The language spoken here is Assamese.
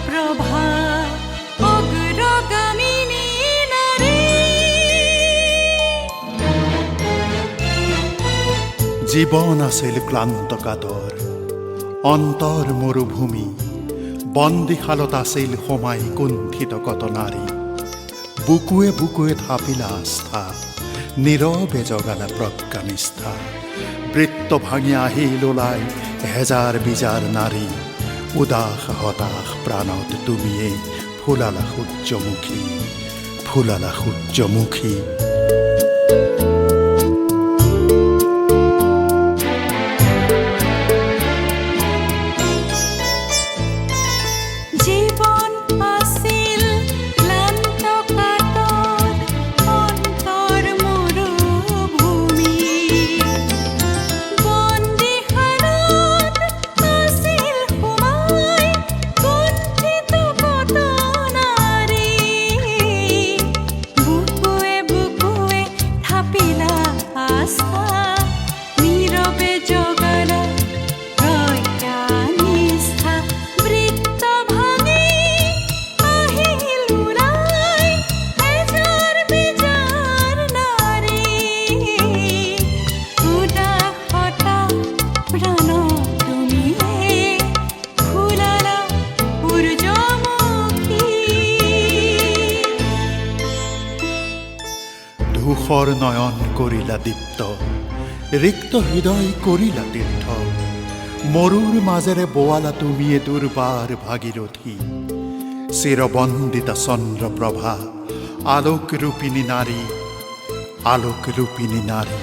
প্ৰভা অগ্ৰগামিনী নাৰী। জীবন আছিল ক্লান্ত কাতৰ অন্তৰ মৰুভূমি, বন্দীশালত আছিল সোমাই কুণ্ঠিত কত নাৰী। বুকুৱে বুকুৱে থাপিলা আস্থা, নীৰৱে জগালা প্ৰজ্ঞানিষ্ঠা। বৃত্ত ভাঙি আহিল ওলাই হেজাৰ বিজাৰ নাৰী। উদাস হতাশ প্ৰাণত তুমিয়ে ফুলালা সূৰ্যমুখী, ফুলালা সূৰ্যমুখী। জীবন আছিল ক্লান্ত কাতৰ অন্তৰ মৰুভূমি, বন্দীশালত আছিল সোমাই কুণ্ঠিত কত নাৰী। বুকুৱে বুকুৱে থাপিলা আস্থা, নীৰৱে জগালা প্ৰজ্ঞানিষ্ঠা। বৃত্ত ভাঙি আহিল ওলাই হেজাৰ বিজাৰ নাৰী। উদাস হতাশ প্ৰাণত তুমিয়ে ফুলালা সূৰ্যমুখী। ধূসৰ নয়ন কৰিলা দীপ্ত, ৰিক্ত হৃদয় কৰিলা তীৰ্থ। মৰুৰ মাজেৰে বোৱালা তুমিয়ে দুৰ্বাৰ ভাগীৰথী। চিৰবন্দিতা চন্দ্ৰপ্ৰভা, আলোক ৰূপিণী নাৰী, আলোক ৰূপিণী নাৰী।